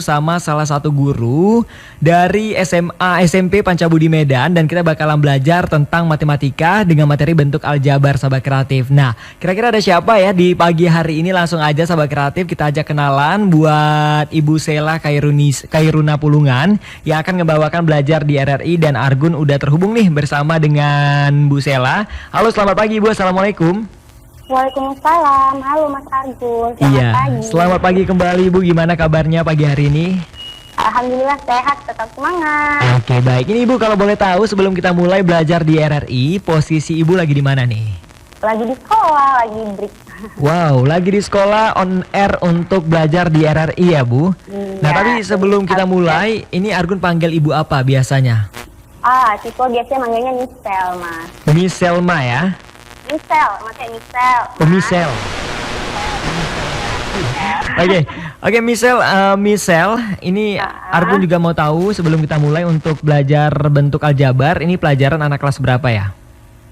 bersama salah satu guru dari SMA SMP Pancabudi Medan. Dan kita bakalan belajar tentang matematika dengan materi bentuk aljabar sahabat kreatif. Nah, kira-kira ada siapa ya di pagi hari ini? Langsung aja sahabat kreatif kita ajak kenalan buat Ibu Sela Kairuna Pulungan yang akan ngebawakan belajar di RRI. Dan Argun udah terhubung nih bersama dengan Bu Sela. Halo, selamat pagi Ibu, Assalamualaikum. Waalaikumsalam, halo Mas Argun, selamat pagi. Selamat pagi kembali Ibu, gimana kabarnya pagi hari ini? Alhamdulillah sehat, tetap semangat. Oke, baik. Ini Ibu kalau boleh tahu sebelum kita mulai belajar di RRI, posisi Ibu lagi di mana nih? Lagi di sekolah, lagi break. Wow, lagi di sekolah on air untuk belajar di RRI ya Bu? Nah, tapi sebelum kita mulai, ini Argun panggil Ibu apa biasanya? Siswa biasanya manggilnya Misel, Mas. Miss Selma ya? Misel, maksudnya Misel. Oh, Misel. Oke, Misel, ini Argun juga mau tahu sebelum kita mulai untuk belajar bentuk aljabar, ini pelajaran anak kelas berapa ya?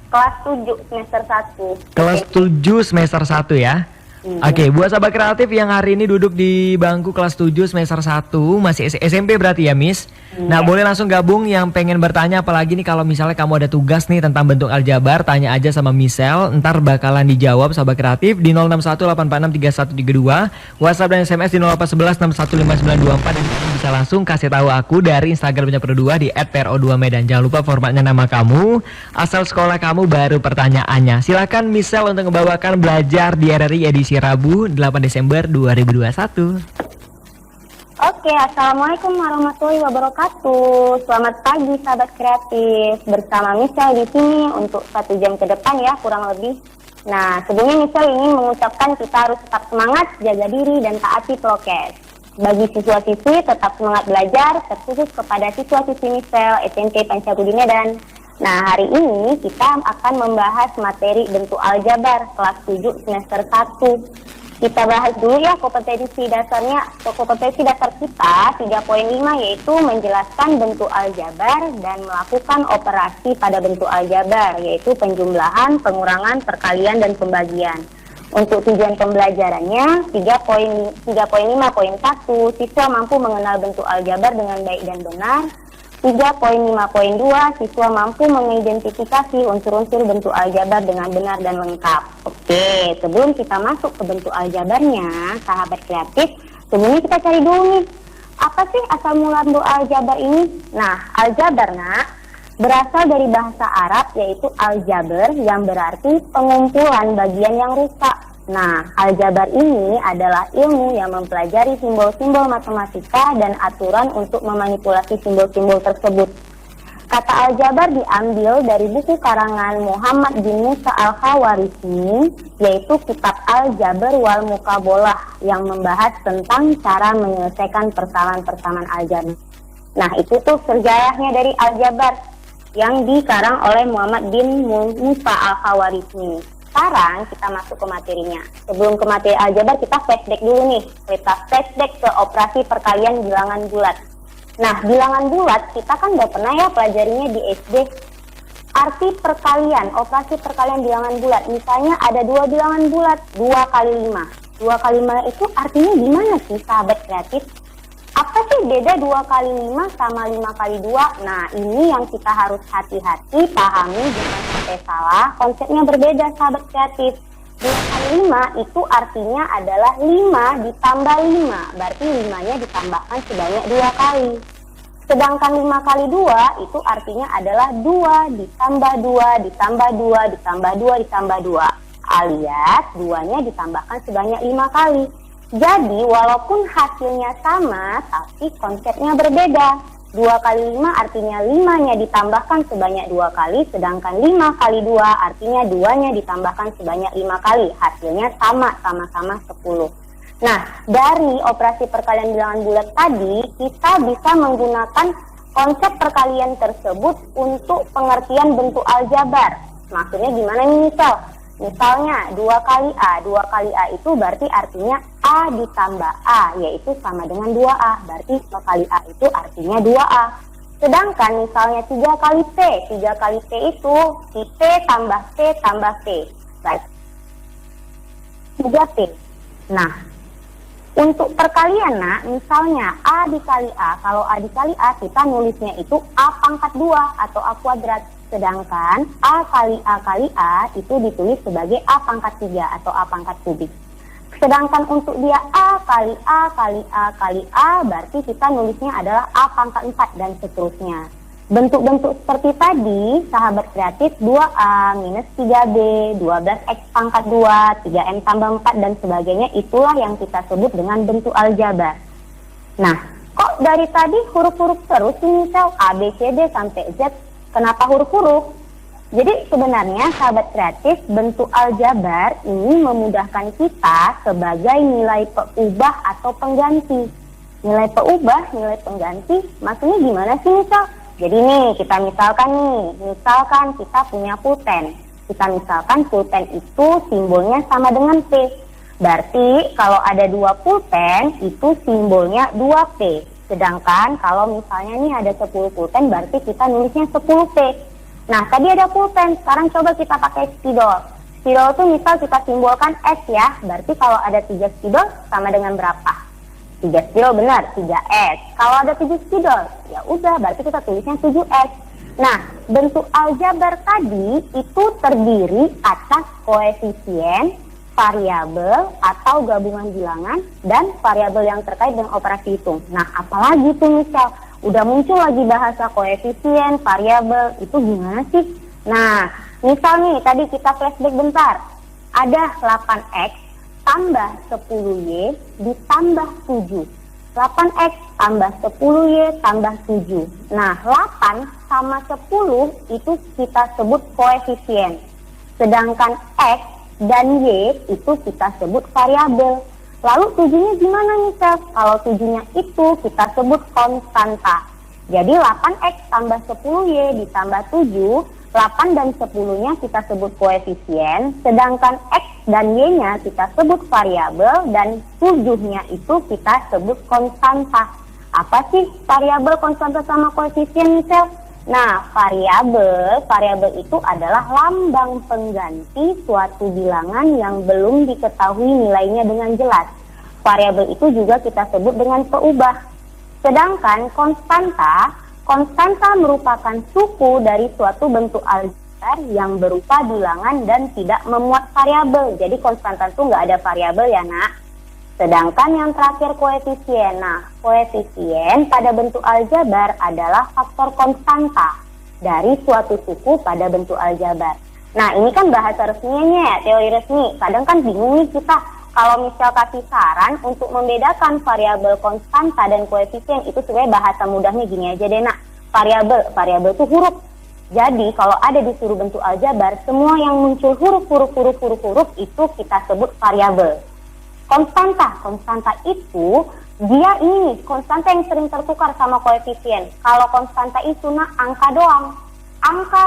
Kelas 7 semester 1. Kelas 7 semester 1 ya? Oke, buat sahabat kreatif yang hari ini duduk di bangku kelas 7 semester 1, masih SMP berarti ya Miss? Nah, boleh langsung gabung yang pengen bertanya, apalagi nih kalau misalnya kamu ada tugas nih tentang bentuk aljabar, tanya aja sama Misel, ntar bakalan dijawab sahabat kreatif di 0618463132, WhatsApp dan SMS di 0811615924, dan kamu bisa langsung kasih tahu aku dari Instagramnya Pro2 di @pro2medan. Jangan lupa formatnya nama kamu, asal sekolah kamu, baru pertanyaannya. Silakan Misel untuk membawakan belajar di RRI edisi Rabu 8 Desember 2021. Oke, assalamualaikum warahmatullahi wabarakatuh. Selamat pagi sahabat kreatif. Bersama Misel di sini untuk 1 jam ke depan ya kurang lebih. Nah, sebelumnya Misel ingin mengucapkan kita harus tetap semangat, jaga diri dan taati prokes. Bagi siswa-siswi tetap semangat belajar, terkhusus kepada siswa-siswi Misel SMP Pancabudi Medan. Nah, hari ini kita akan membahas materi bentuk aljabar kelas 7 semester 1. Kita bahas dulu ya kompetensi dasarnya. Kompetensi dasar kita 3.5 yaitu menjelaskan bentuk aljabar dan melakukan operasi pada bentuk aljabar, yaitu penjumlahan, pengurangan, perkalian, dan pembagian. Untuk tujuan pembelajarannya 3.5.1 siswa mampu mengenal bentuk aljabar dengan baik dan benar. 3.5.2 siswa mampu mengidentifikasi unsur-unsur bentuk aljabar dengan benar dan lengkap. Oke, sebelum kita masuk ke bentuk aljabarnya, sahabat kreatif, sebelumnya kita cari dulu nih, apa sih asal mula bentuk aljabar ini? Nah, aljabar berasal dari bahasa Arab yaitu aljabar yang berarti pengumpulan bagian yang rusak. Nah, aljabar ini adalah ilmu yang mempelajari simbol-simbol matematika dan aturan untuk memanipulasi simbol-simbol tersebut. Kata aljabar diambil dari buku karangan Muhammad bin Musa al-Khawarizmi, yaitu kitab Al-Jabr wal Muqabalah yang membahas tentang cara menyelesaikan persamaan-persamaan aljabar. Nah, itu tuh sejarahnya dari aljabar yang dikarang oleh Muhammad bin Musa al-Khawarizmi. Sekarang kita masuk ke materinya. Sebelum ke materi aljabar, kita flashback dulu nih. Kita flashback ke operasi perkalian bilangan bulat. Nah, bilangan bulat kita kan udah pernah ya pelajarinya di SD. Arti perkalian, operasi perkalian bilangan bulat. Misalnya ada 2 bilangan bulat, 2 kali 5. 2 kali 5 itu artinya gimana sih sahabat kreatif? Apa sih beda 2 kali 5 sama 5 kali 2? Nah, ini yang kita harus hati-hati pahami, jangan sampai salah. Konsepnya berbeda sahabat kreatif. 2 kali 5 itu artinya adalah 5 ditambah 5. Berarti 5-nya ditambahkan sebanyak 2 kali. Sedangkan 5 kali 2 itu artinya adalah 2 ditambah 2 ditambah 2 ditambah 2 ditambah 2. Alias 2-nya ditambahkan sebanyak 5 kali. Jadi, walaupun hasilnya sama, tapi konsepnya berbeda. 2 kali 5 artinya 5-nya ditambahkan sebanyak 2 kali, sedangkan 5 kali 2 artinya 2-nya ditambahkan sebanyak 5 kali. Hasilnya sama-sama 10. Nah, dari operasi perkalian bilangan bulat tadi, kita bisa menggunakan konsep perkalian tersebut untuk pengertian bentuk aljabar. Maksudnya gimana nih misal? Misalnya 2 kali A. 2 kali A itu berarti artinya A ditambah A, yaitu sama dengan 2A. Berarti 2 kali A itu artinya 2A. Sedangkan misalnya 3 kali P. 3 kali P itu P tambah P tambah P. Baik. 3P. Nah, Untuk perkalian, nak, misalnya A dikali A, kalau A dikali A kita nulisnya itu A pangkat 2 atau A kuadrat. Sedangkan A kali A itu ditulis sebagai A pangkat 3 atau A pangkat kubik. Sedangkan untuk dia A kali A kali A kali A, berarti kita nulisnya adalah A pangkat 4 dan seterusnya. Bentuk-bentuk seperti tadi, sahabat kreatif, 2A minus 3B, 12X pangkat 2, 3M tambah 4, dan sebagainya, itulah yang kita sebut dengan bentuk aljabar. Nah, kok dari tadi huruf-huruf terus ini, misal A, B, C, D sampai Z, kenapa huruf-huruf? Jadi sebenarnya sahabat kreatif, bentuk aljabar ini memudahkan kita sebagai nilai peubah atau pengganti. Nilai peubah, nilai pengganti, maksudnya gimana sih misal? Jadi nih, kita misalkan kita punya pulpen. Kita misalkan pulpen itu simbolnya sama dengan P. Berarti kalau ada 2 pulpen, itu simbolnya 2P. Sedangkan kalau misalnya nih ada 10 pulpen, berarti kita nulisnya 10P. Nah, tadi ada pulpen, sekarang coba kita pakai spidol. Spidol itu misal kita simbolkan S ya, berarti kalau ada 3 spidol sama dengan berapa? 3 spidol, benar, 3S. Kalau ada 7 spidol, ya udah, berarti kita tulisnya 7S. Nah, bentuk aljabar tadi itu terdiri atas koefisien, variabel atau gabungan bilangan, dan variabel yang terkait dengan operasi hitung. Nah, apalagi tuh misal, udah muncul lagi bahasa koefisien, variabel, itu gimana sih? Nah, misal nih, tadi kita flashback bentar. Ada 8X tambah 10Y ditambah 7. 8X tambah 10Y tambah 7. Nah, 8 sama 10 itu kita sebut koefisien. Sedangkan X dan Y itu kita sebut variabel. Lalu 7-nya gimana nih, Chef? Kalau 7-nya itu kita sebut konstanta. Jadi 8X tambah 10Y ditambah 7, 8 dan 10-nya kita sebut koefisien, sedangkan X dan Y-nya kita sebut variabel, dan 7-nya itu kita sebut konstanta. Apa sih variabel, konstanta, sama koefisien, misal? Nah, variabel itu adalah lambang pengganti suatu bilangan yang belum diketahui nilainya dengan jelas. Variabel itu juga kita sebut dengan peubah. Sedangkan konstanta merupakan suku dari suatu bentuk aljabar yang berupa bilangan dan tidak memuat variabel. Jadi konstanta itu nggak ada variabel ya, nak. Sedangkan yang terakhir koefisien. Nah, koefisien pada bentuk aljabar adalah faktor konstanta dari suatu suku pada bentuk aljabar. Nah, ini kan bahasa resminya, teori resmi. Kadang kan bingung nih kita, kalau misal kasih saran untuk membedakan variabel konstanta dan koefisien, itu sebenarnya bahasa mudahnya gini aja deh, nak. Variabel itu huruf. Jadi kalau ada disuruh bentuk aljabar, semua yang muncul huruf itu kita sebut variabel. Konstanta itu dia ini konstanta yang sering tertukar sama koefisien. Kalau konstanta itu, nak, angka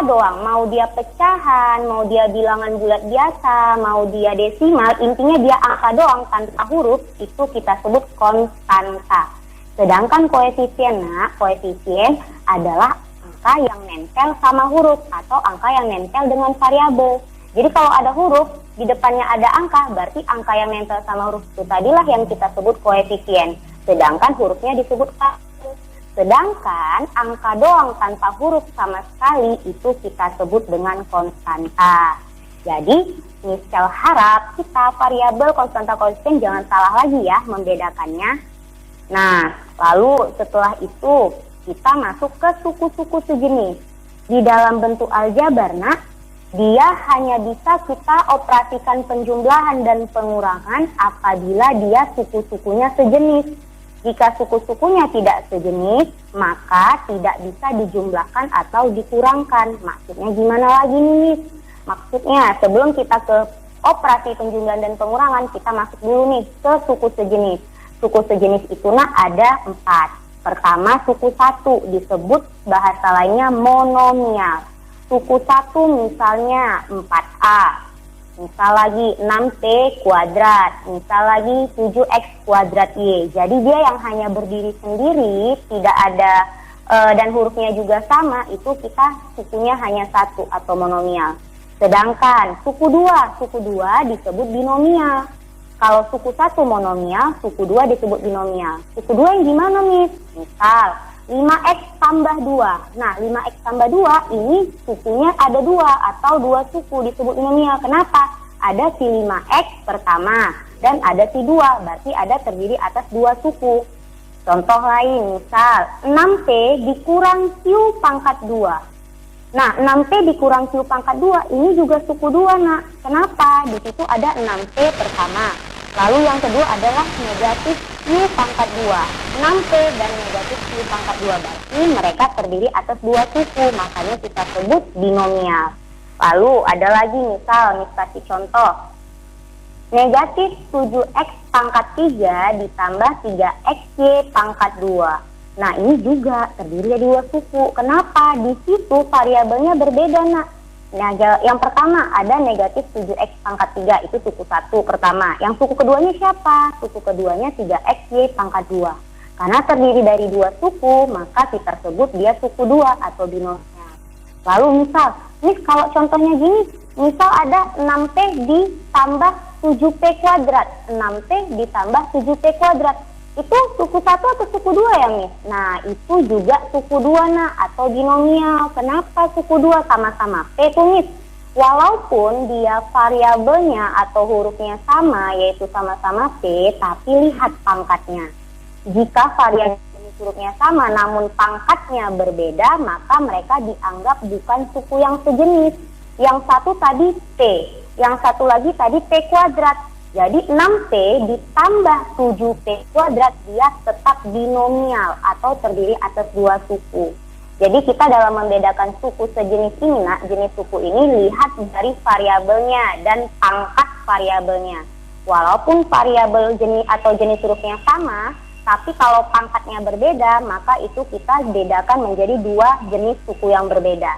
doang, mau dia pecahan, mau dia bilangan bulat biasa, mau dia desimal, intinya dia angka doang tanpa huruf, itu kita sebut konstanta. Sedangkan koefisien, nak, koefisien adalah angka yang nempel sama huruf atau angka yang nempel dengan variabel. Jadi kalau ada huruf, di depannya ada angka, berarti angka yang nempel sama huruf itu tadilah yang kita sebut koefisien. Sedangkan hurufnya disebut variabel. Sedangkan angka doang tanpa huruf sama sekali itu kita sebut dengan konstanta. Jadi, misal harap kita variabel, konstanta, koefisien jangan salah lagi ya membedakannya. Nah, lalu setelah itu kita masuk ke suku-suku sejenis. Di dalam bentuk aljabar, nak, dia hanya bisa kita operasikan penjumlahan dan pengurangan apabila dia suku-sukunya sejenis. Jika suku-sukunya tidak sejenis, maka tidak bisa dijumlahkan atau dikurangkan. Maksudnya gimana lagi nih? Maksudnya sebelum kita ke operasi penjumlahan dan pengurangan, kita masuk dulu nih ke suku sejenis. Suku sejenis itu, nak, ada 4. Pertama, suku 1 disebut bahasa lainnya monomial. Suku 1 misalnya 4A. Misal lagi 6T kuadrat, misal lagi 7X kuadrat Y. Jadi dia yang hanya berdiri sendiri, tidak ada dan hurufnya juga sama, itu kita sukunya hanya 1 atau monomial. Sedangkan suku 2 disebut binomial. Kalau suku 1 monomial, suku 2 disebut binomial. Suku 2 yang gimana, Miss? Misal 5x tambah 2. Nah, 5x tambah 2 ini sukunya ada 2 atau 2 suku disebut binomial. Kenapa? Ada si 5x pertama dan ada si 2, berarti ada terdiri atas 2 suku. Contoh lain, misal 6p dikurang q pangkat 2. Nah, 6p dikurang q pangkat 2 ini juga suku 2, nak. Kenapa? Di situ ada 6p pertama. Lalu yang kedua adalah negatif q pangkat 2. 6p dan negatif q pangkat 2 berarti mereka terdiri atas 2 suku, makanya kita sebut binomial. Lalu ada lagi misal, kasih contoh. Negatif 7x pangkat 3 ditambah 3xy pangkat 2. Nah, ini juga terdiri dari 2 suku. Kenapa? Di situ variabelnya berbeda, nak. Nah, yang pertama ada negatif 7x pangkat 3, itu suku 1 pertama. Yang suku keduanya siapa? Suku keduanya 3xy pangkat 2. Karena terdiri dari 2 suku, maka kita sebut dia suku 2 atau binomial. Lalu misal, kalau contohnya gini, misal ada 6p ditambah 7p kuadrat. 6p ditambah 7p kuadrat. Itu suku 1 atau suku 2 ya, Miss? Nah, itu juga suku 2, nak, atau binomial. Kenapa suku 2? Sama-sama P tuh, Miss. Walaupun dia variabelnya atau hurufnya sama, yaitu sama-sama P, tapi lihat pangkatnya. Jika variabel hurufnya sama namun pangkatnya berbeda, maka mereka dianggap bukan suku yang sejenis. Yang satu tadi P, yang satu lagi tadi P kuadrat. Jadi 6p ditambah 7p kuadrat dia tetap binomial atau terdiri atas 2 suku. Jadi kita dalam membedakan suku sejenis ini, nak, jenis suku ini lihat dari variabelnya dan pangkat variabelnya. Walaupun variabel jenis atau jenis hurufnya sama, tapi kalau pangkatnya berbeda, maka itu kita bedakan menjadi 2 jenis suku yang berbeda.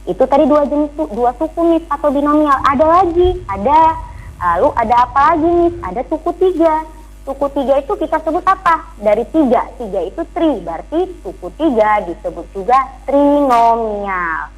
Itu tadi 2 suku, Miss, atau binomial. Ada lagi, lalu ada apa lagi, Miss? Ada suku 3. Suku 3 itu kita sebut apa? Dari 3. 3 itu tri, berarti suku 3 disebut juga trinomial.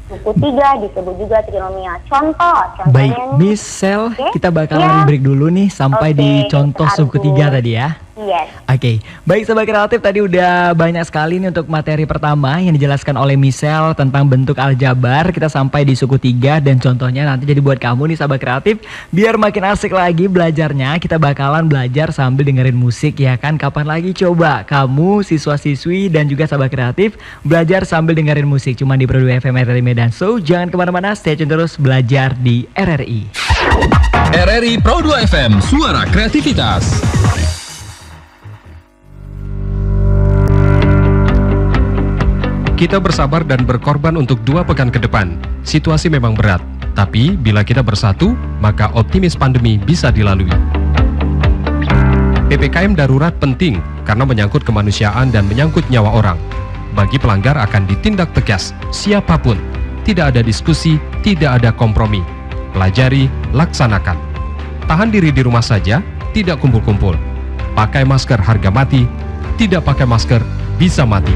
Suku 3 disebut juga trinomial. Contohnya Baik, Miss Sel, kita bakalan break dulu nih sampai di contoh suku 3 tadi ya. Yes. Oke, baik Sobat Kreatif, tadi udah banyak sekali nih untuk materi pertama yang dijelaskan oleh Michelle tentang bentuk aljabar. Kita sampai di suku 3 dan contohnya nanti jadi buat kamu nih Sobat Kreatif. Biar makin asik lagi belajarnya, kita bakalan belajar sambil dengerin musik ya kan. Kapan lagi coba kamu siswa-siswi dan juga Sobat Kreatif belajar sambil dengerin musik cuma di Pro 2 FM RRI Medan. So jangan kemana-mana, stay tune terus belajar di RRI. RRI Pro 2 FM, suara kreativitas. Kita bersabar dan berkorban untuk 2 pekan ke depan. Situasi memang berat, tapi bila kita bersatu, maka optimis pandemi bisa dilalui. PPKM darurat penting karena menyangkut kemanusiaan dan menyangkut nyawa orang. Bagi pelanggar akan ditindak tegas, siapapun. Tidak ada diskusi, tidak ada kompromi. Pelajari, laksanakan. Tahan diri di rumah saja, tidak kumpul-kumpul. Pakai masker harga mati, tidak pakai masker bisa mati.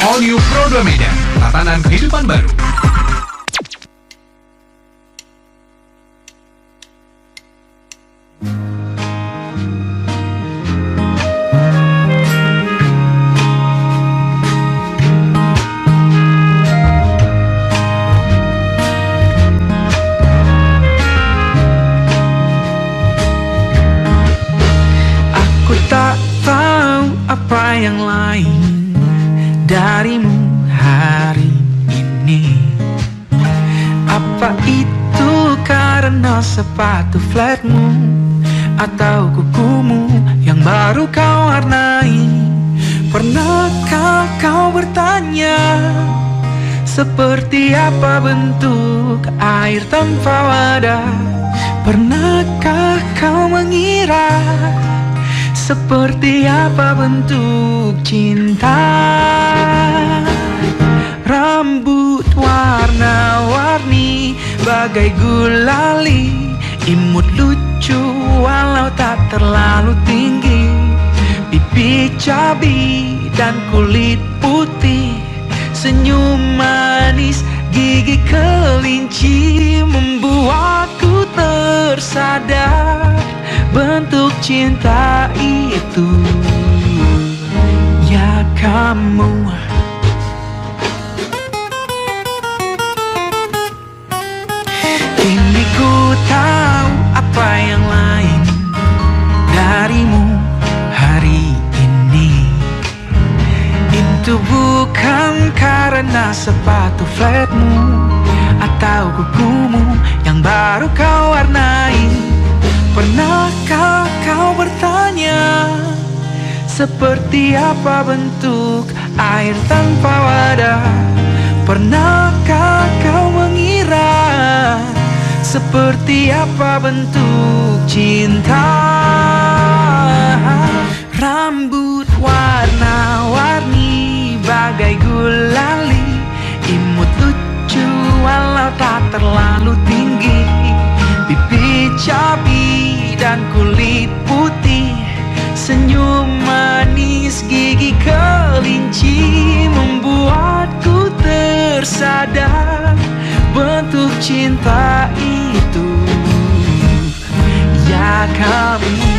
All New Pro 2 Medan, tatanan kehidupan baru. Aku tak tahu apa yang lain darimu hari ini. Apa itu karena sepatu flatmu atau kukumu yang baru kau warnai? Pernahkah kau bertanya seperti apa bentuk air tanpa wadah? Pernahkah kau mengira seperti apa bentuk cinta? Rambut warna-warni bagai gulali, imut lucu walau tak terlalu tinggi, pipi cabi dan kulit putih, senyum manis gigi kelinci membuatku tersadar bentuk cinta itu. Ya kamu, kini ku tahu apa yang lain darimu hari ini. Itu bukan karena sepatu flatmu atau kukumu yang baru kau warnai. Pernahkah kau bertanya seperti apa bentuk air tanpa wadah? Pernahkah kau mengira seperti apa bentuk cinta? Rambut warna-warni bagai gulali, imut lucu walau tak terlalu tinggi, pipi cabi dan kulit putih, senyum manis gigi kelinci membuatku tersadar bentuk cinta itu. Ya kamu,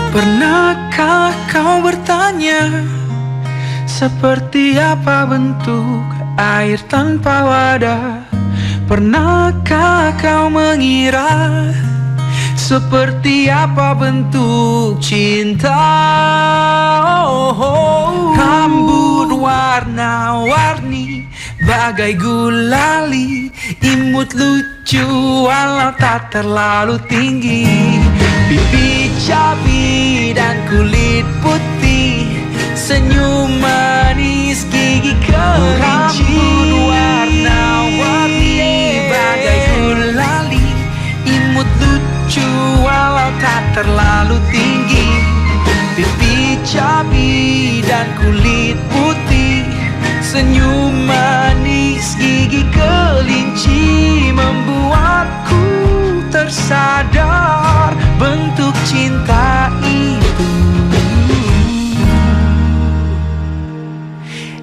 pernahkah kau bertanya seperti apa bentuk air tanpa wadah? Pernahkah kau mengira seperti apa bentuk cinta? Rambut warna-warni bagai gulali, imut lucu walau tak terlalu tinggi, pipi cabi dan kulit putih, senyum manis gigi kelinci. Rambut warna-warni bagai gulali, imut lucu walau tak terlalu tinggi, pipi cabi dan kulit putih, senyum manis gigi kelinci membuatku tersadar bentuk cinta itu.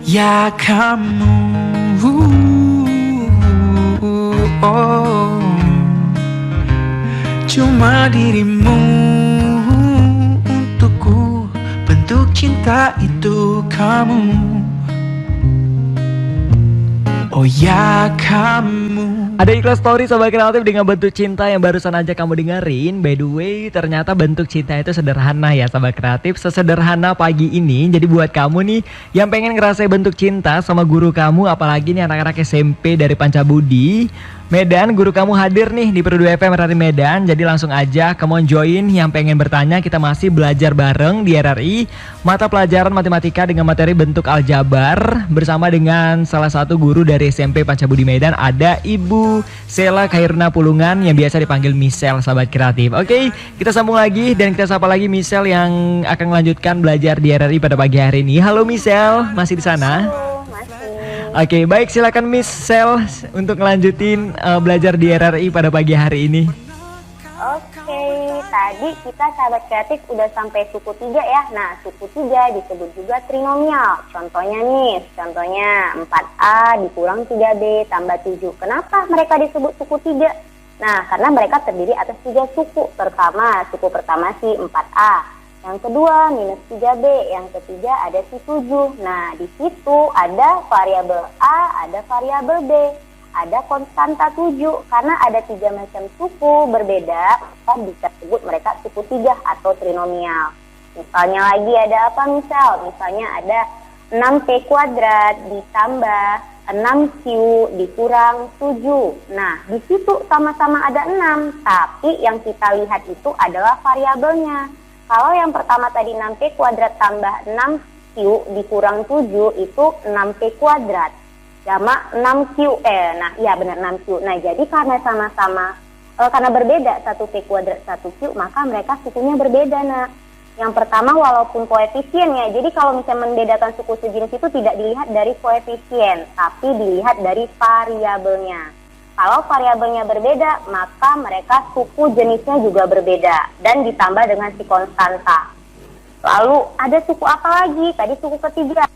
Ya kamu, oh, cuma dirimu untukku bentuk cinta itu kamu. Oh ya kamu. Ada iklan story Sobat Kreatif dengan bentuk cinta yang barusan aja kamu dengerin. By the way, ternyata bentuk cinta itu sederhana ya Sobat Kreatif. Sesederhana pagi ini. Jadi buat kamu nih yang pengen ngerasain bentuk cinta sama guru kamu, apalagi nih anak-anak SMP dari Pancabudi Medan, guru kamu hadir nih di Pro 2 FM RRI Medan. Jadi langsung aja come on join yang pengen bertanya. Kita masih belajar bareng di RRI mata pelajaran matematika dengan materi bentuk aljabar bersama dengan salah satu guru dari SMP Pancabudi Medan, ada Ibu Sela Khairuna Pulungan yang biasa dipanggil Misel Sahabat Kreatif. Oke, kita sambung lagi dan kita sapa lagi Misel yang akan melanjutkan belajar di RRI pada pagi hari ini. Halo Misel, masih di sana? Halo, masih. Oke, baik, silakan Miss Sel untuk ngelanjutin belajar di RRI pada pagi hari ini. Oke, tadi kita sahabat kreatif udah sampai suku 3 ya. Nah, suku 3 disebut juga trinomial. Contohnya nih, 4A dikurang 3B tambah 7. Kenapa mereka disebut suku 3? Nah, karena mereka terdiri atas 3 suku. Suku pertama si 4A. Yang kedua minus 3B, yang ketiga ada si 7. Nah, di situ ada variabel A, ada variabel B, ada konstanta 7. Karena ada 3 macam suku berbeda, kita bisa sebut mereka suku 3 atau trinomial. Misalnya lagi ada apa misalnya ada 6P kuadrat ditambah 6Q dikurang 7. Nah, di situ sama-sama ada 6, tapi yang kita lihat itu adalah variabelnya. Kalau yang pertama tadi 6P kuadrat tambah 6Q dikurang 7 itu 6P kuadrat. Jamak 6Q, nah iya benar 6Q. Nah jadi karena sama-sama, karena berbeda 1P kuadrat 1Q, maka mereka sukunya berbeda. Nah Yang pertama walaupun koefisiennya, jadi kalau misalnya membedakan suku sejenis itu tidak dilihat dari koefisien, tapi dilihat dari variabelnya. Kalau variabelnya berbeda, maka mereka suku jenisnya juga berbeda dan ditambah dengan si konstanta. Lalu ada suku apa lagi? Tadi suku ketiga.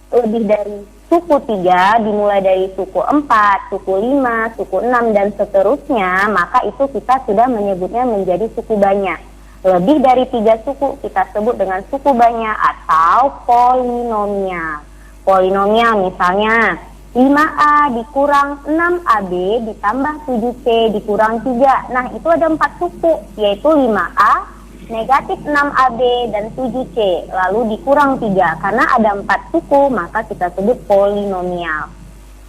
Lebih dari suku 3, dimulai dari suku 4, suku 5, suku 6, dan seterusnya, maka itu kita sudah menyebutnya menjadi suku banyak. Lebih dari 3 suku kita sebut dengan suku banyak atau polinomial. Polinomial misalnya 5A dikurang 6AB ditambah 7C dikurang 3. Nah, itu ada 4 suku, yaitu 5A, negatif 6AB, dan 7C. Lalu dikurang 3. Karena ada 4 suku, maka kita sebut polinomial.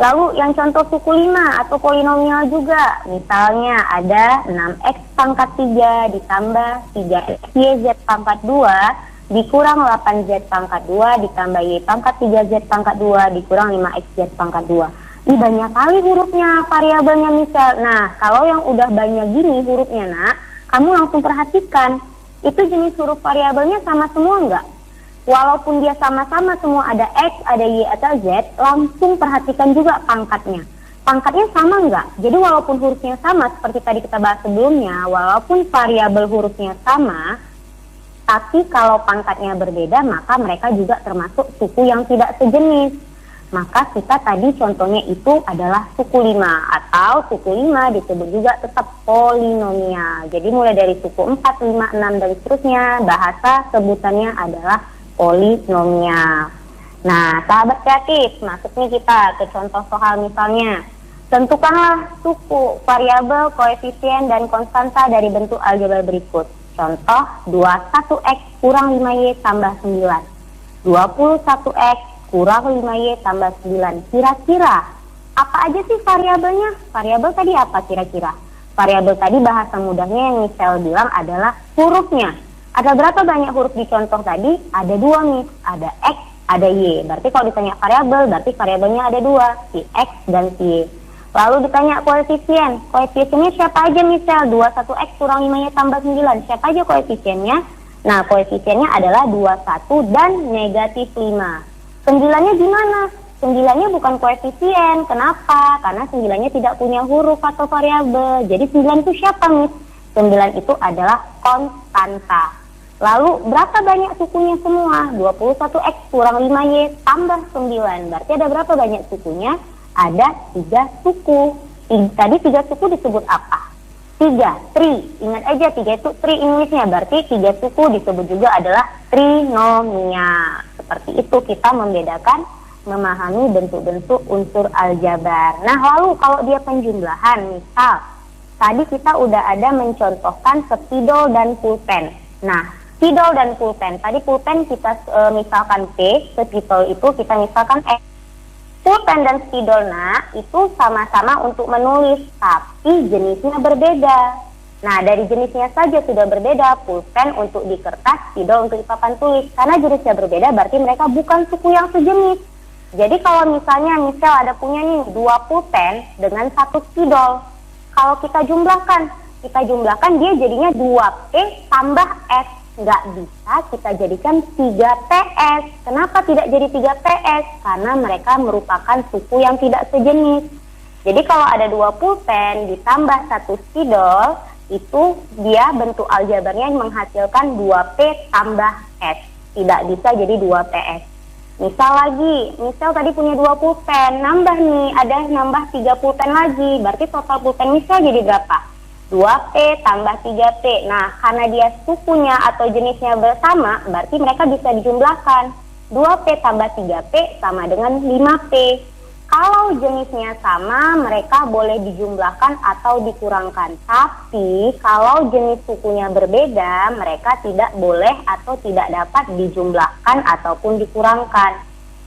Lalu yang contoh suku 5 atau polinomial juga. Misalnya ada 6X pangkat 3 ditambah 3XYZ pangkat 2 dikurang 8Z pangkat 2 ditambah Y pangkat 3Z pangkat 2 dikurang 5XZ pangkat 2. Ini banyak kali hurufnya, variabelnya misal. Nah, kalau yang udah banyak gini hurufnya nak, kamu langsung perhatikan. Itu jenis huruf variabelnya sama semua enggak? Walaupun dia sama-sama semua ada X, ada Y, atau Z, langsung perhatikan juga pangkatnya. Pangkatnya sama enggak? Jadi walaupun hurufnya sama, seperti tadi kita bahas sebelumnya, walaupun variabel hurufnya sama, tapi kalau pangkatnya berbeda, maka mereka juga termasuk suku yang tidak sejenis. Maka kita tadi contohnya itu adalah suku 5, atau suku 5 disebut juga tetap polinomial. Jadi mulai dari suku 4, 5, 6, dan seterusnya, bahasa sebutannya adalah polinomial. Nah, sahabat kreatif, masuk nih kita ke contoh soal misalnya. Tentukanlah suku, variabel, koefisien, dan konstanta dari bentuk aljabar berikut. Contoh 21X kurang 5Y tambah 9. 21X kurang 5Y tambah 9. Kira-kira apa aja sih variabelnya? Variabel tadi apa kira-kira? Variabel tadi bahasa mudahnya yang Michelle bilang adalah hurufnya. Ada berapa banyak huruf di contoh tadi? Ada 2 nih, ada X, ada Y. Berarti kalau ditanya variabel, berarti variabelnya ada 2, si X dan si Y. Lalu ditanya koefisien. Koefisiennya siapa aja misal? 21X kurang 5Y tambah 9. Siapa aja koefisiennya? Nah, koefisiennya adalah 21 dan negatif 5. 9-nya gimana? 9-nya bukan koefisien. Kenapa? Karena 9-nya tidak punya huruf atau variabel. Jadi 9 itu siapa nih? 9 itu adalah konstanta. Lalu berapa banyak sukunya semua? 21X kurang 5Y tambah 9. Berarti ada berapa banyak sukunya? Ada 3 suku. Tadi 3 suku disebut apa? 3, tri. Ingat aja 3 itu tri Inggrisnya. Berarti 3 suku disebut juga adalah trinomial. Seperti itu kita membedakan, memahami bentuk-bentuk unsur aljabar. Nah, lalu kalau dia penjumlahan, misal tadi kita udah ada mencontohkan spidol dan pulpen. Nah, spidol dan pulpen. Tadi pulpen kita misalkan P, spidol itu kita misalkan X. Pulpen dan spidol itu sama-sama untuk menulis, tapi jenisnya berbeda. Nah, dari jenisnya saja sudah berbeda. Pulpen untuk di kertas, spidol untuk di papan tulis. Karena jenisnya berbeda, berarti mereka bukan suku yang sejenis. Jadi kalau misalnya ada punya nih 2 pulpen dengan 1 spidol. Kalau kita jumlahkan dia jadinya 2P tambah S. Nggak bisa kita jadikan 3PS. Kenapa tidak jadi 3PS? Karena mereka merupakan suku yang tidak sejenis. Jadi kalau ada 2 pulpen ditambah 1 spidol, itu dia bentuk aljabarnya menghasilkan 2P tambah S. Tidak bisa jadi 2PS. Misal tadi punya 2 pulpen, nambah nih, ada nambah 3 pulpen lagi. Berarti total pulpen misal jadi berapa? 2P tambah 3P. Nah, karena dia sukunya atau jenisnya bersama, berarti mereka bisa dijumlahkan. 2P tambah 3P sama dengan 5P. Kalau jenisnya sama, mereka boleh dijumlahkan atau dikurangkan. Tapi, kalau jenis sukunya berbeda, mereka tidak boleh atau tidak dapat dijumlahkan ataupun dikurangkan.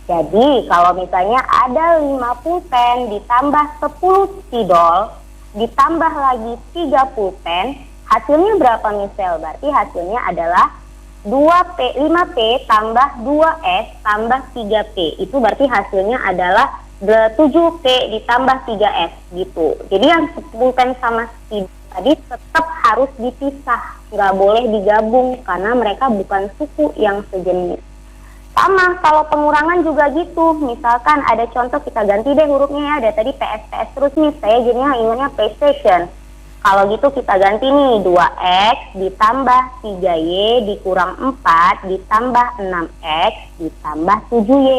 Jadi, kalau misalnya ada 5 pulpen ditambah 10 spidol, ditambah lagi 3 pulpen, hasilnya berapa misal? Berarti hasilnya adalah 5P tambah 2S tambah 3P. Itu berarti hasilnya adalah 7P ditambah 3S gitu. Jadi yang pulpen sama tadi tetap harus dipisah, nggak boleh digabung karena mereka bukan suku yang sejenis. Sama kalau pengurangan juga gitu, misalkan ada contoh kita ganti deh hurufnya ya, ada tadi PS terus nih, saya jadinya ingatnya PlayStation. Kalau gitu kita ganti nih 2X ditambah 3Y dikurang 4 ditambah 6X ditambah 7Y.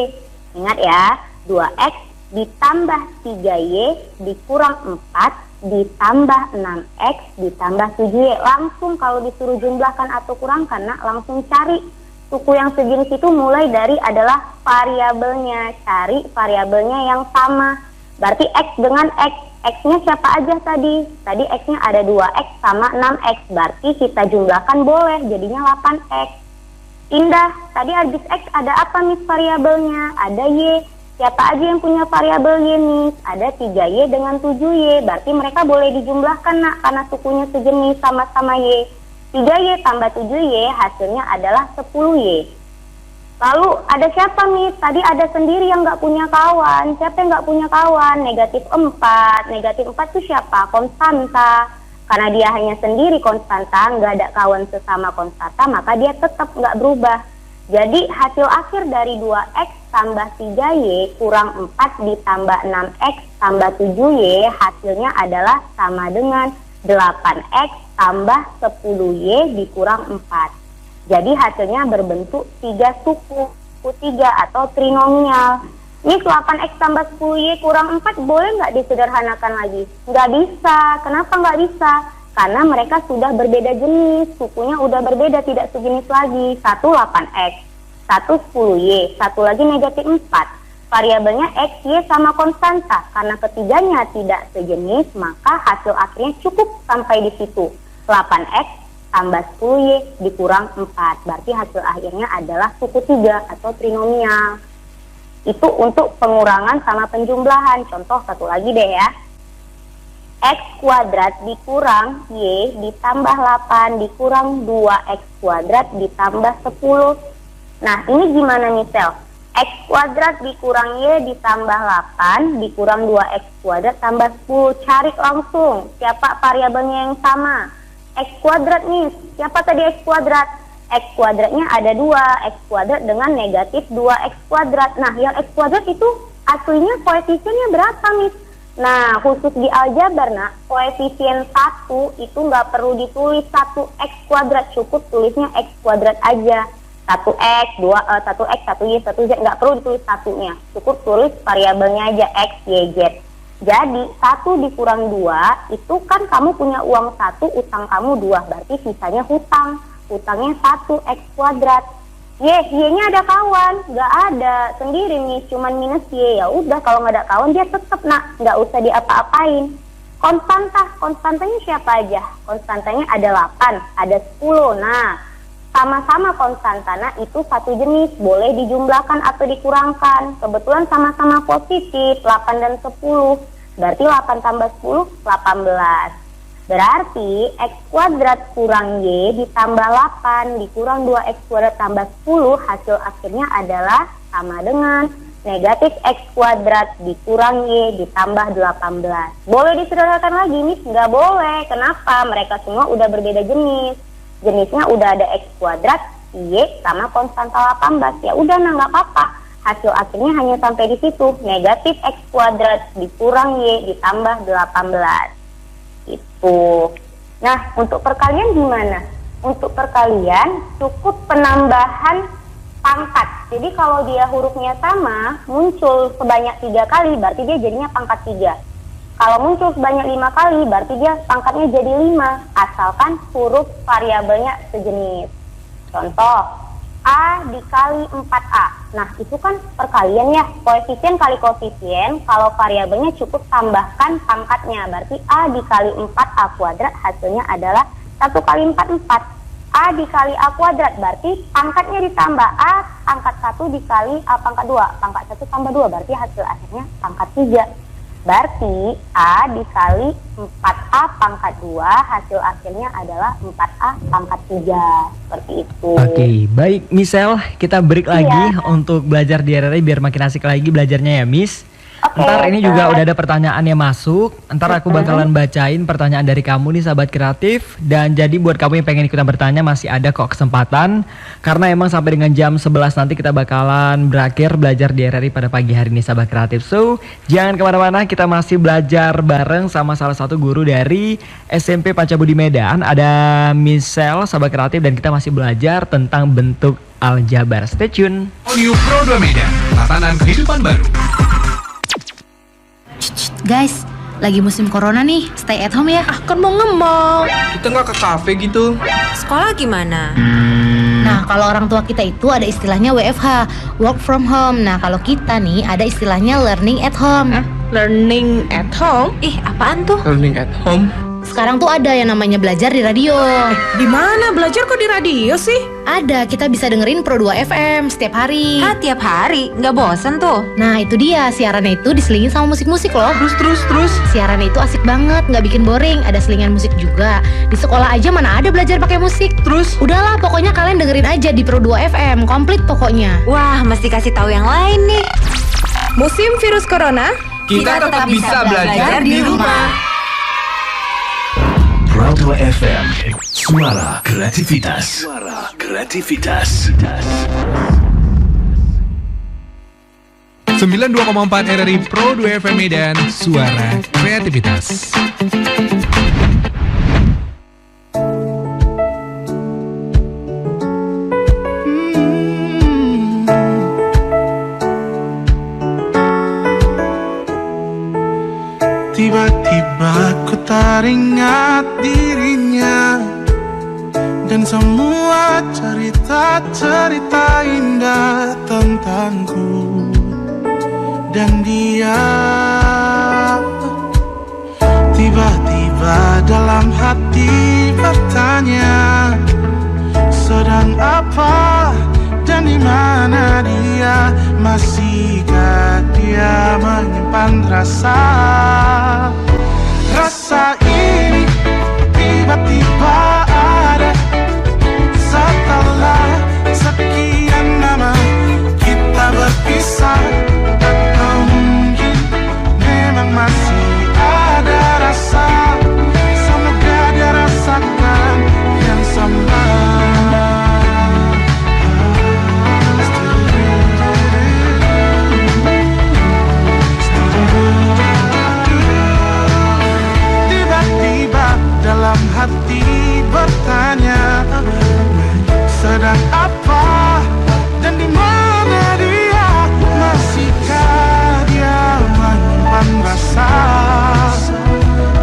Ingat ya, 2X ditambah 3Y dikurang 4 ditambah 6X ditambah 7Y. Langsung kalau disuruh jumlahkan atau kurangkan, nak langsung cari suku yang sejenis itu mulai dari adalah variabelnya. Cari variabelnya yang sama. Berarti X dengan X. X-nya siapa aja tadi? Tadi X-nya ada 2X sama 6X. Berarti kita jumlahkan boleh, jadinya 8X. Indah, tadi habis X ada apa Miss variabelnya? Ada Y. Siapa aja yang punya variabel Y Miss? Ada 3Y dengan 7Y. Berarti mereka boleh dijumlahkan nak, karena sukunya sejenis sama-sama Y. 3Y tambah 7Y hasilnya adalah 10Y. Lalu ada siapa Miss? Tadi ada sendiri yang nggak punya kawan. Siapa yang nggak punya kawan? Negatif 4. Negatif 4 itu siapa? Konstanta. Karena dia hanya sendiri konstanta, nggak ada kawan sesama konstanta, maka dia tetap nggak berubah. Jadi hasil akhir dari 2X tambah 3Y kurang 4 ditambah 6X tambah 7Y hasilnya adalah sama dengan 8X tambah 10Y dikurang 4. Jadi hasilnya berbentuk 3 suku 3 atau trinomial. Ini 8X tambah 10Y kurang 4 boleh nggak disederhanakan lagi? Nggak bisa. Kenapa nggak bisa? Karena mereka sudah berbeda jenis. Sukunya udah berbeda, tidak sejenis lagi. Satu 8X, satu 10Y, satu lagi negatif 4. Variabelnya X, Y sama konstanta. Karena ketiganya tidak sejenis, maka hasil akhirnya cukup sampai di situ. 8X tambah 10Y dikurang 4. Berarti hasil akhirnya adalah suku 3 atau trinomial. Itu untuk pengurangan sama penjumlahan. Contoh satu lagi deh ya. X kuadrat dikurang Y ditambah 8 dikurang 2X kuadrat ditambah 10. Nah ini gimana nih Sel? X kuadrat dikurang Y ditambah 8 dikurang 2X kuadrat tambah 10. Cari langsung siapa variabelnya yang sama. X kuadrat nih, siapa tadi X kuadrat? X kuadratnya ada 2, X kuadrat dengan negatif 2X kuadrat. Nah, yang X kuadrat itu aslinya koefisiennya berapa, Miss? Nah, khusus di aljabar, nah, koefisien 1 itu nggak perlu ditulis 1X kuadrat, cukup tulisnya X kuadrat aja. 1X, 1X, 1Y, 1Z, nggak perlu ditulis satunya. Cukup tulis variabelnya aja X, Y, Z. Jadi 1 dikurang 2 itu kan kamu punya uang 1, utang kamu 2, berarti sisanya hutang. Hutangnya 1X kuadrat. Y-nya ada kawan? Nggak ada, sendiri nih, cuman minus Y. Ya udah kalau nggak ada kawan dia tetap nak, nggak usah diapa-apain. Konstantanya siapa aja? Konstantanya ada 8, ada 10. Nah, sama-sama konstanta, nah itu satu jenis, boleh dijumlahkan atau dikurangkan. Kebetulan sama-sama positif, 8 dan 10. Berarti 8 tambah 10, 18. Berarti X kuadrat kurang Y ditambah 8 dikurang 2X kuadrat tambah 10, hasil akhirnya adalah sama dengan negatif X kuadrat dikurang Y ditambah 18. Boleh disederhanakan lagi nih? Nggak boleh. Kenapa? Mereka semua udah berbeda jenis. Jenisnya udah ada X kuadrat, Y sama konstanta 18. Ya udah, nah nggak apa-apa. Hasil akhirnya hanya sampai di situ. Negatif X kuadrat dikurang Y ditambah 18. Itu. Nah, untuk perkalian gimana? Untuk perkalian cukup penambahan pangkat. Jadi kalau dia hurufnya sama, muncul sebanyak 3 kali, berarti dia jadinya pangkat 3. Kalau muncul sebanyak 5 kali, berarti dia pangkatnya jadi 5, asalkan huruf variabelnya sejenis. Contoh, A dikali 4A. Nah, itu kan perkalian ya, koefisien kali koefisien, kalau variabelnya cukup tambahkan pangkatnya, berarti A dikali 4A kuadrat hasilnya adalah 1 kali 4, 4. A dikali A kuadrat, berarti pangkatnya ditambah A pangkat 1 dikali A pangkat 2. Pangkat 1 tambah 2, berarti hasil akhirnya pangkat 3. Berarti A dikali 4A pangkat 2, hasil akhirnya adalah 4A pangkat 3. Seperti itu. Oke, baik Michelle, kita break lagi untuk belajar di RRI biar makin asik lagi belajarnya ya Miss. Oke, Ntar ini Kak. juga udah ada pertanyaan yang masuk. Ntar aku bakalan bacain pertanyaan dari kamu nih sahabat kreatif. Dan jadi buat kamu yang pengen ikutan bertanya masih ada kok kesempatan. Karena emang sampai dengan jam 11 nanti kita bakalan berakhir belajar di RRI pada pagi hari ini sahabat kreatif. So jangan kemana-mana, kita masih belajar bareng sama salah satu guru dari SMP Pancabudi Medan. Ada Michelle sahabat kreatif dan kita masih belajar tentang bentuk aljabar. Stay tune. All New Pro 2 Medan, tatanan kehidupan baru. Guys, lagi musim corona nih, stay at home ya. Kan mau nge-mall. Kita nggak ke kafe gitu. Sekolah gimana? Nah, kalau orang tua kita itu ada istilahnya WFH, work from home. Nah, kalau kita nih ada istilahnya learning at home. Learning at home? Ih, apaan tuh? Learning at home. Sekarang tuh ada yang namanya belajar di radio. Di mana belajar kok di radio sih? Ada, kita bisa dengerin Pro 2 FM setiap hari. Tiap hari? Nggak bosen tuh? Nah, itu dia, siarannya itu diselingin sama musik-musik loh. Terus. Siarannya itu asik banget, nggak bikin boring, ada selingan musik juga. Di sekolah aja mana ada belajar pakai musik. Terus? Udahlah, pokoknya kalian dengerin aja di Pro 2 FM, komplit pokoknya. Wah, mesti kasih tahu yang lain nih. Musim virus corona, Kita tetap bisa belajar di rumah. Pro 2 FM, suara kreativitas. 92,4 RRI Pro 2 FM Medan, suara kreativitas. Tiba-tiba ku teringat dirinya dan semua cerita-cerita indah tentangku dan dia. Tiba-tiba dalam hati bertanya, sedang apa dan di mana dia? Masihkah dia menyimpan rasa? Rasa ini tiba-tiba ada setelah sekian lama kita berpisah. Atau mungkin memang masih ada rasa, semoga dia rasakan yang sama. Tiba-tiba dalam hati bertanya, sedang apa dan di mana dia? Masihkah dia menyimpan rasa?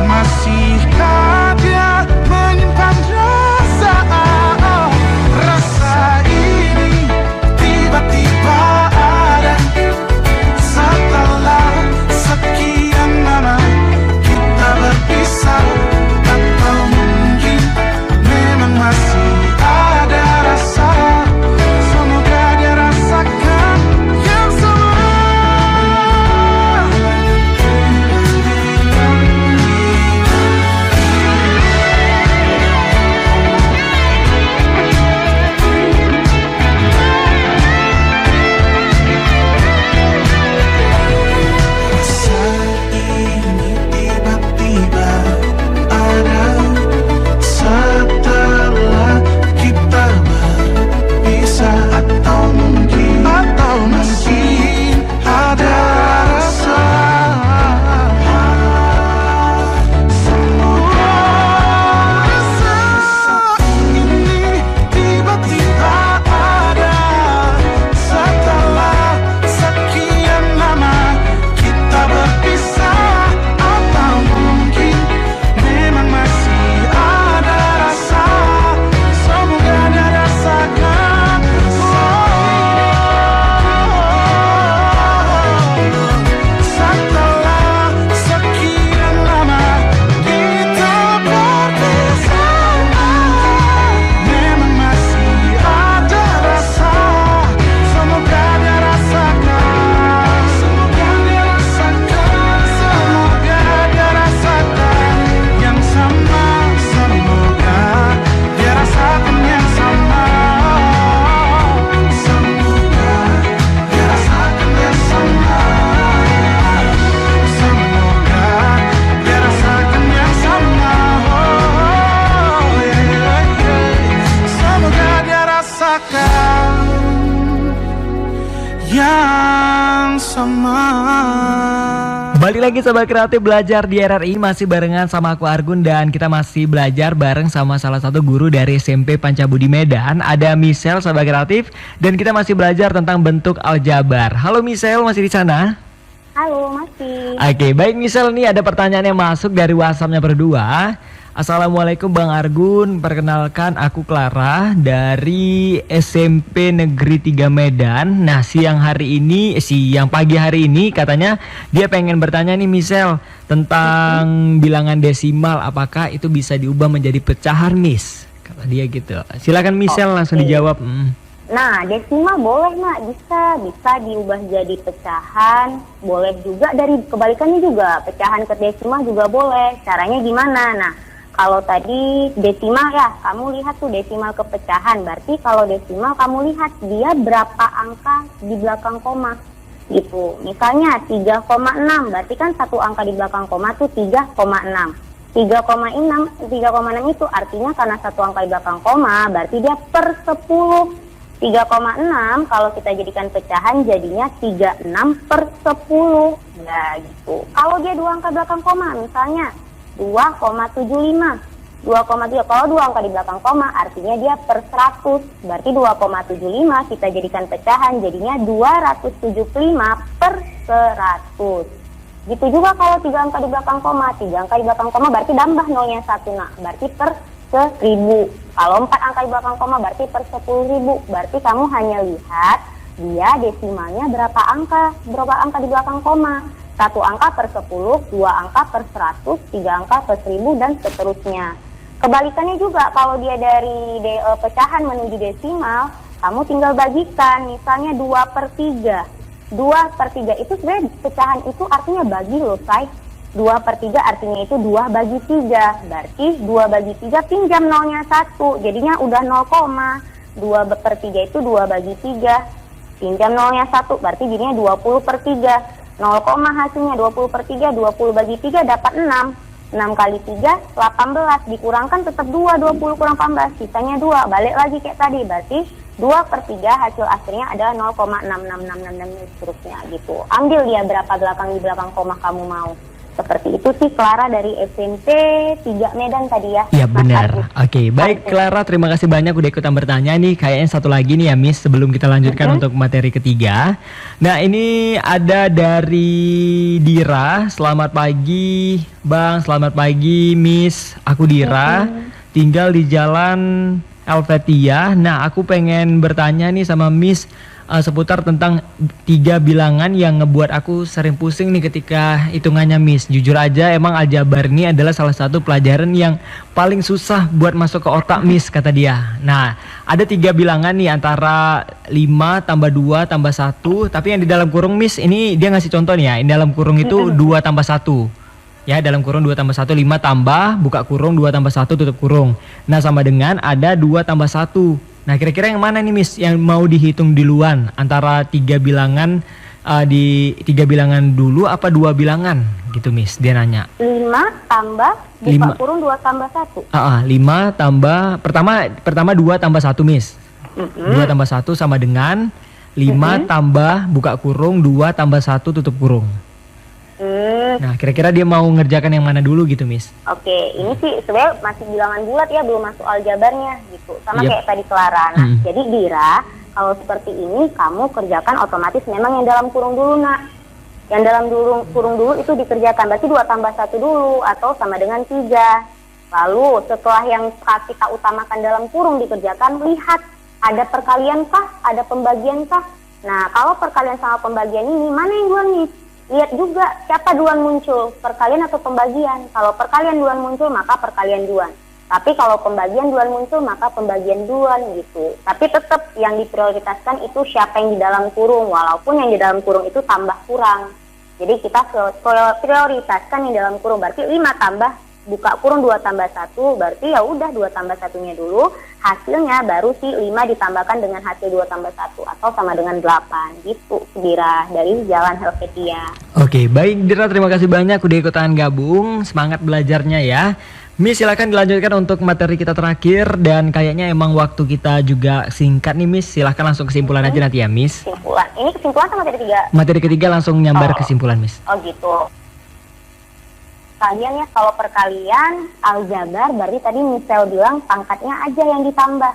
Masihkah dia menyimpan rasa? Rasa ini tiba-tiba ada setelah sekian lama kita berpisah. Atau mungkin memang masih ada rasa, Balik lagi Sobat Kreatif belajar di RRI, masih barengan sama aku Argun, dan kita masih belajar bareng sama salah satu guru dari SMP Pancabudi Medan. Ada Michelle Sobat Kreatif, dan kita masih belajar tentang bentuk aljabar. Halo Michelle, masih di sana? Halo, masih. Oke, baik Michelle, nih ada pertanyaan yang masuk dari WhatsApp-nya berdua. Assalamualaikum Bang Argun, perkenalkan aku Clara dari SMP Negeri 3 Medan. Nah siang pagi hari ini katanya dia pengen bertanya nih Michelle tentang bilangan desimal, apakah itu bisa diubah menjadi pecahan Miss? Kata dia gitu. Silakan Michelle langsung dijawab. Nah, desimal boleh Mak, bisa diubah jadi pecahan, boleh juga dari kebalikannya juga, pecahan ke desimal juga boleh. Caranya gimana? Nah, kalau tadi desimal ya, kamu lihat tuh desimal ke pecahan, berarti kalau desimal kamu lihat dia berapa angka di belakang koma gitu. Misalnya 3,6, berarti kan satu angka di belakang koma tuh 3,6. 3,6 itu artinya karena satu angka di belakang koma, berarti dia per 10. 3,6 kalau kita jadikan pecahan jadinya 36 per 10. Nah gitu. Kalau dia dua angka belakang koma, misalnya 2,75. 2,3 kalau dua angka di belakang koma artinya dia per 100. Berarti 2,75 kita jadikan pecahan jadinya 275 per 100. Gitu juga kalau 3 angka di belakang koma. 3 angka di belakang koma berarti tambah nolnya 1. Nah, berarti per 1000. Kalau 4 angka di belakang koma berarti per 10.000. Berarti kamu hanya lihat dia desimalnya berapa angka di belakang koma. 1 angka per 10, 2 angka per 100, 3 angka per 1000 dan seterusnya. Kebalikannya juga kalau dia dari pecahan menuju desimal, kamu tinggal bagikan, misalnya 2 per 3. 2 per 3 itu sebenarnya pecahan itu artinya bagi loh say. 2 per 3 artinya itu 2 bagi 3. Berarti 2 bagi 3 pinjam nolnya 1, jadinya udah 0, 2 per 3 itu 2 bagi 3. Pinjam nolnya 1, berarti jadinya 20 per 3. 0, hasilnya 20 per 3, 20 bagi 3 dapat 6. 6 kali 3, 18. Dikurangkan tetap 2, 20 kurang 18. Sisanya 2, balik lagi kayak tadi. Berarti 2 per 3 hasil akhirnya adalah 0,6666 seterusnya gitu. Ambil dia berapa di belakang koma kamu mau. Seperti itu sih Clara dari SMP 3 Medan tadi ya. Iya benar. Oke, baik Clara, terima kasih banyak udah ikutan bertanya nih. Kayaknya satu lagi nih ya Miss sebelum kita lanjutkan untuk materi ketiga. Nah ini ada dari Dira. Selamat pagi Bang, selamat pagi Miss. Aku Dira, tinggal di Jalan Helvetia. Nah aku pengen bertanya nih sama Miss seputar tentang 3 bilangan yang ngebuat aku sering pusing nih ketika hitungannya Miss. Jujur aja emang aljabar ini adalah salah satu pelajaran yang paling susah buat masuk ke otak Miss kata dia. Nah ada 3 bilangan nih antara 5 tambah 2 tambah 1. Tapi yang di dalam kurung Miss ini dia ngasih contoh nih ya. Ini dalam kurung itu 2 tambah 1. Ya dalam kurung 2 tambah 1, 5 tambah buka kurung 2 tambah 1 tutup kurung. Nah sama dengan ada 2 tambah 1. Nah kira-kira yang mana nih Miss yang mau dihitung duluan antara 3 bilangan di 3 bilangan dulu apa 2 bilangan gitu Miss, dia nanya. 5 tambah buka kurung 2 tambah 1. 5 tambah pertama 2 tambah 1 Miss. 2 tambah 1 sama dengan 5 tambah buka kurung 2 tambah 1 tutup kurung. Nah kira-kira dia mau ngerjakan yang mana dulu gitu Miss? Oke, ini sih sebenarnya masih bilangan bulat ya, belum masuk aljabarnya gitu. Sama kayak tadi Clara. Nah, jadi Dira, kalau seperti ini kamu kerjakan otomatis memang yang dalam kurung dulu nak. Yang dalam kurung dulu itu dikerjakan, berarti 2 tambah 1 dulu atau sama dengan 3. Lalu setelah yang kita utamakan dalam kurung dikerjakan, lihat ada perkalian kah, ada pembagian kah. Nah kalau perkalian sama pembagian ini mana yang duluan nih? Lihat juga siapa duluan muncul, perkalian atau pembagian. Kalau perkalian duluan muncul maka perkalian duluan. Tapi kalau pembagian duluan muncul maka pembagian duluan gitu. Tapi tetap yang diprioritaskan itu siapa yang di dalam kurung, walaupun yang di dalam kurung itu tambah kurang. Jadi kita prioritaskan yang dalam kurung, berarti 5 tambah buka kurung 2 tambah 1, berarti ya udah 2 tambah 1-nya dulu, hasilnya baru si 5 ditambahkan dengan hasil 2 tambah 1 atau sama dengan 8 gitu Dira dari Jalan Helvetia. Oke, baik Dira, terima kasih banyak udah ikutan gabung, semangat belajarnya ya. Miss silakan dilanjutkan untuk materi kita terakhir, dan kayaknya emang waktu kita juga singkat nih Miss, silahkan langsung kesimpulan aja nanti ya Miss. Kesimpulan, ini kesimpulan sama materi ketiga? Materi ketiga langsung nyambar kesimpulan Miss. Oh gitu. sekalian ya, kalau perkalian aljabar berarti tadi Michelle bilang pangkatnya aja yang ditambah.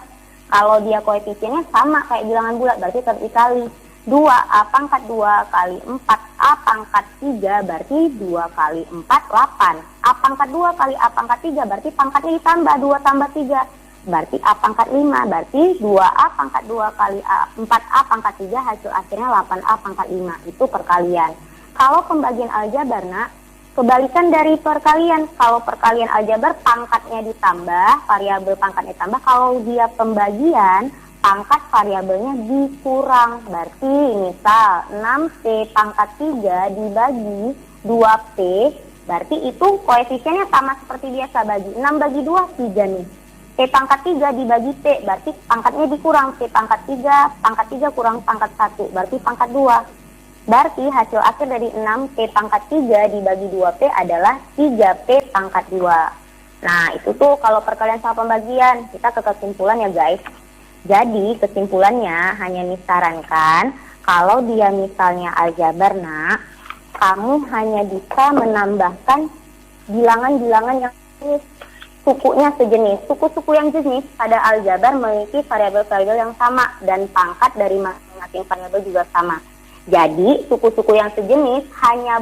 Kalau dia koefisiennya sama kayak bilangan bulat berarti tetap dikali. 2A pangkat 2 kali 4 A pangkat 3 berarti 2 kali 4 8. A pangkat 2 kali A pangkat 3 berarti pangkatnya ditambah 2 tambah 3 berarti A pangkat 5 berarti 2A pangkat 2 kali A 4A pangkat 3 hasil akhirnya 8A pangkat 5. Itu perkalian. Kalau pembagian aljabar nak, kebalikan dari perkalian. Kalau perkalian aljabar pangkatnya ditambah, variabel pangkatnya ditambah. Kalau dia pembagian, pangkat variabelnya dikurang. Berarti misal 6P pangkat 3 dibagi 2P, berarti itu koefisiennya sama seperti biasa, bagi 6 bagi 2, 3 nih. P pangkat 3 dibagi P, berarti pangkatnya dikurang. P pangkat 3 kurang pangkat 1, berarti pangkat 2. Berarti hasil akhir dari 6P pangkat 3 dibagi 2P adalah 3P pangkat 2. Nah, itu tuh kalau perkalian sama pembagian. Kita ke kesimpulan ya guys. Jadi kesimpulannya hanya disarankan kalau dia misalnya aljabar nak, kamu hanya bisa menambahkan bilangan-bilangan yang sejenis, sukunya sejenis. Suku-suku yang jenis pada aljabar memiliki variabel-variabel yang sama dan pangkat dari masing-masing variabel juga sama. Jadi suku-suku yang sejenis hanya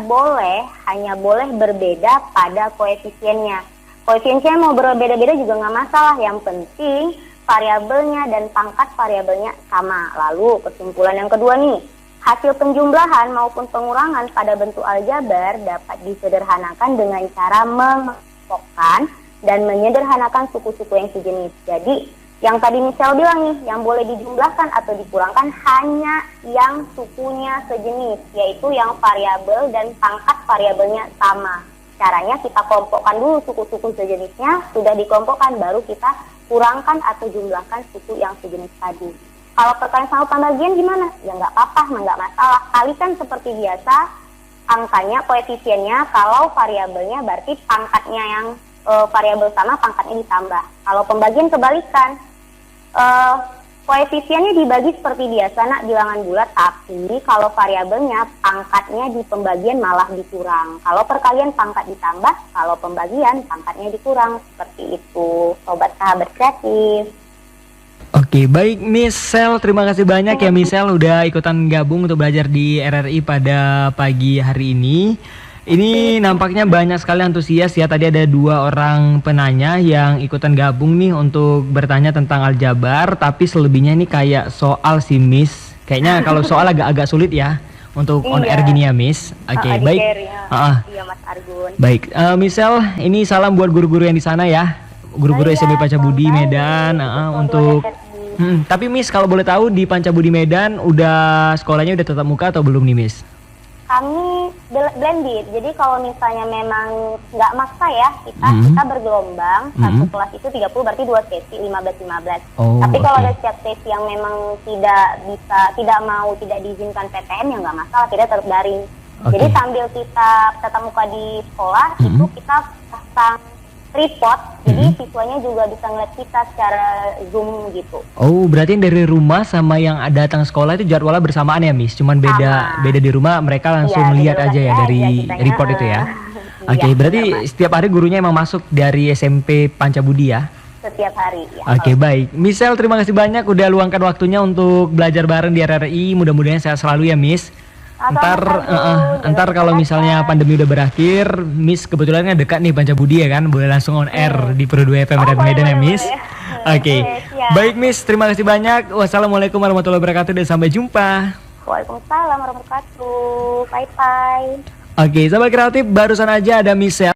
boleh berbeda pada koefisiennya. Koefisiennya mau berbeda-beda juga nggak masalah. Yang penting variabelnya dan pangkat variabelnya sama. Lalu kesimpulan yang kedua nih, hasil penjumlahan maupun pengurangan pada bentuk aljabar dapat disederhanakan dengan cara mengelompokkan dan menyederhanakan suku-suku yang sejenis. Jadi yang tadi Michelle bilang nih, yang boleh dijumlahkan atau dikurangkan hanya yang sukunya sejenis, yaitu yang variabel dan pangkat variabelnya sama. Caranya kita kelompokkan dulu suku-suku sejenisnya, sudah dikelompokkan baru kita kurangkan atau jumlahkan suku yang sejenis tadi. Kalau perkalian sama pembagian gimana? Ya nggak apa-apa, nggak masalah. Kalikan seperti biasa, angkanya, koefisiennya, kalau variabelnya berarti pangkatnya yang variabel sama, pangkatnya ditambah. Kalau pembagian kebalikan, koefisiennya dibagi seperti biasa nak, bilangan bulat, tapi kalau variabelnya pangkatnya di pembagian malah dikurang. Kalau perkalian pangkat ditambah, kalau pembagian pangkatnya dikurang. Seperti itu, sobat sahabat kreatif. Oke, baik Michelle, terima kasih banyak ya Michelle udah ikutan gabung untuk belajar di RRI pada pagi hari ini. Ini nampaknya banyak sekali antusias ya. Tadi ada 2 orang penanya yang ikutan gabung nih untuk bertanya tentang aljabar. Tapi selebihnya ini kayak soal sih Miss. Kayaknya kalau soal agak sulit ya untuk on air gini ya Miss. Oke, baik. Iya Mas Argun. Baik, Michelle, ini salam buat guru-guru yang di sana ya. Guru-guru SMP Pancabudi Medan untuk tapi Miss kalau boleh tahu di Pancabudi Medan sekolahnya udah tatap muka atau belum nih Miss? Kami blended, jadi kalau misalnya memang nggak maksa ya, kita bergelombang, satu kelas itu 30 berarti 2 sesi, 15-15. Tapi kalau ada setiap sesi yang memang tidak diizinkan PTM ya nggak masalah, kita tetap daring. Jadi sambil kita tatap muka di sekolah, itu kita pasang report, jadi siswanya juga bisa ngeliat kita secara Zoom gitu. Oh, berarti dari rumah sama yang datang sekolah itu jadwalnya bersamaan ya, Miss? Cuman beda di rumah mereka langsung lihat aja ya dari report itu ya. Oke, berarti setiap hari gurunya emang masuk dari SMP Pancabudi ya? Setiap hari ya. Oke, baik. Michelle, terima kasih banyak udah luangkan waktunya untuk belajar bareng di RRI. Mudah-mudahan sehat selalu ya, Miss. Ntar kalau misalnya pandemi udah berakhir, Miss kebetulannya dekat nih Pancabudi ya kan, boleh langsung on air di Pro 2 FM Medan ya Miss. Oke. Baik Miss, terima kasih banyak. Wassalamualaikum warahmatullahi wabarakatuh dan sampai jumpa. Waalaikumsalam warahmatullahi wabarakatuh. Bye bye. Oke, sahabat kreatif, barusan aja ada Michelle